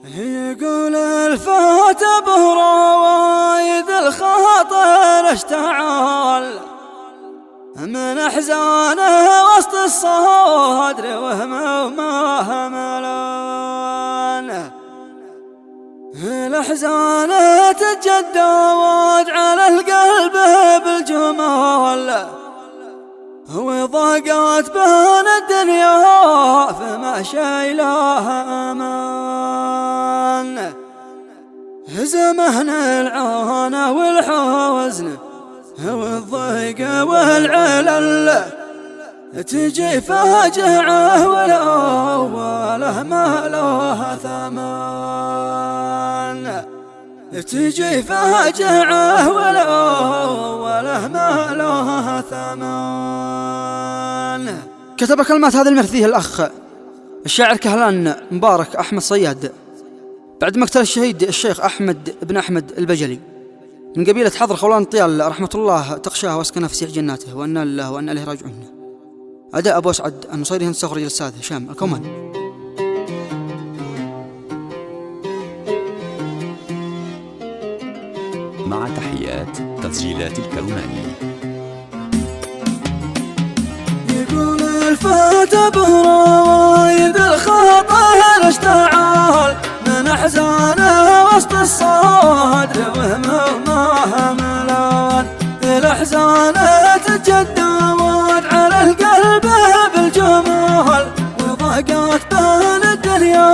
يقول الفتى بروايد الخاطر اشتعل من احزانه وسط الصدر وهمومه هملان. الاحزان تتجدد على القلب بالجمال وضاقت بين الدنيا فما شيلها امان. زمن العانى والحزن والضيق والعلل تجي فاجعه والأوله ما له ثمان. تجي فاجعه والأوله ما له ثمان. كتب كلمات هذا المرثيه الأخ الشاعر كهلان مبارك أحمد صياد بعد مقتل الشهيد الشيخ أحمد بن أحمد البجلي من قبيلة حضر خولان طيال رحمة الله تغشاه واسكنه في سيح جناته وأنا لله وأنا إليه راجعون. أداء أبو أسعد النصيري هند صخري الأستاذ هشام الكومان. مع تحيات تسجيلات الكرماني. يقول الفتى بروايد الخاطر اشتعل من احزانه وسط الصدر وهمومه هملان. الاحزان تتجدد على القلب بالجمال وضاقت بين الدنيا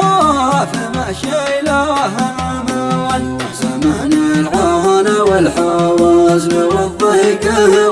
فما شيلها امان. زمن العانى والحزن والضيق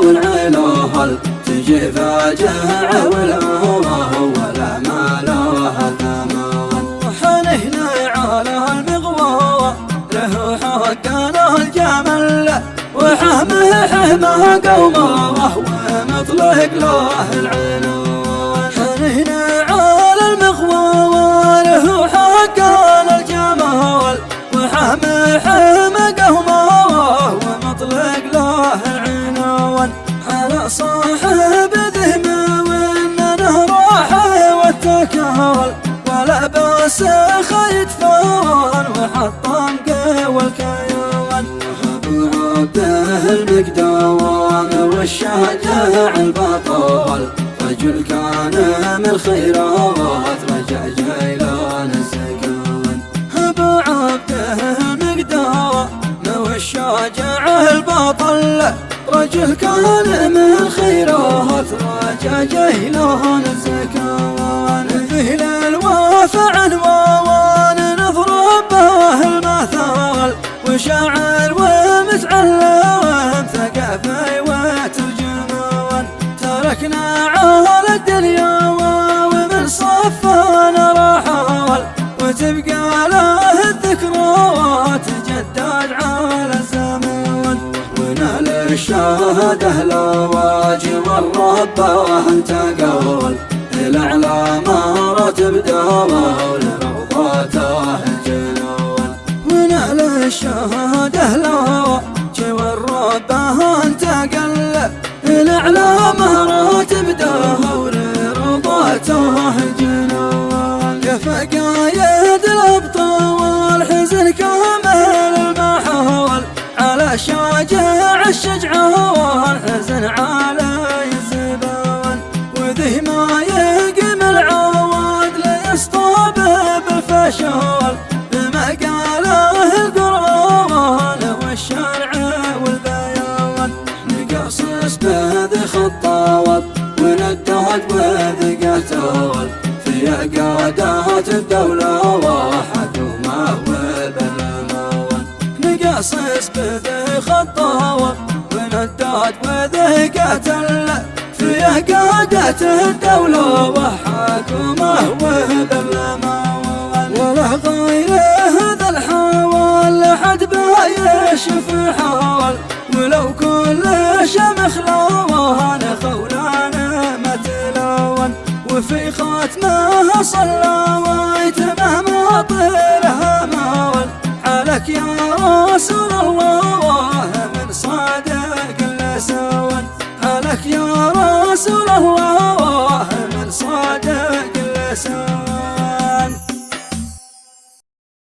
والعلل تجي فاجعه والأوله ولا ما لها ثمان. حنينا على المغوى له حقنا الجمل وحمه حمى قومه ومطلق له العنون. حنينا على المغوى له حقنا الجمل وحمه حمى قومه ومطلق له العنون. على صاحب ذمه واننا روح والتكال ولا باس خيط فان وحطم قوى الكيان. ابو عبده المقدوان والشجاع البطل رجل كان من خيرات رجع جيلان الزكان. ابو عبده المقدوان والشجاع البطل رجل كان من خيرات رجع جيلان الزكان. ذهل الوافع عنوان نضرب به المثال وشاعر ومتعلم ثقافي وترجمان. تركنا على الدنيا ومن صفنا رحال وتبقى له الذكرى تجدد على الزمان. ونال الشهاده لواجب الرب وانت قول الأعلى مراتب داول روضاته الجنون. ونال الشهاده لواجب الرب وانت قول الأعلى مراتب داول روضاته الجنون. كفقايد الأبطال حزن كامل المحاول على شجاع الشجعان حزن على الزبان. وذه ما يقم العواد ليصطاب بالفشل بما قاله القرآن والشرع والبيان. نقصص بذي خطاوط وندهد وذي قتال في قادات الدولة وحكومة وبرلمان. نقصص بذي خطاوط وندهد وذي قتل في قادات الدولة وحكومة وبرلمان. ولا غير هذا الحوال لحد بايش في حال ولو كل شمخ لوان خولانا متلون. وفي خاتمها صلى ويتمه مطيرها مول عليك يا رسول الله من صادق اللسان. عليك يا رسول الله من صادق اللسان.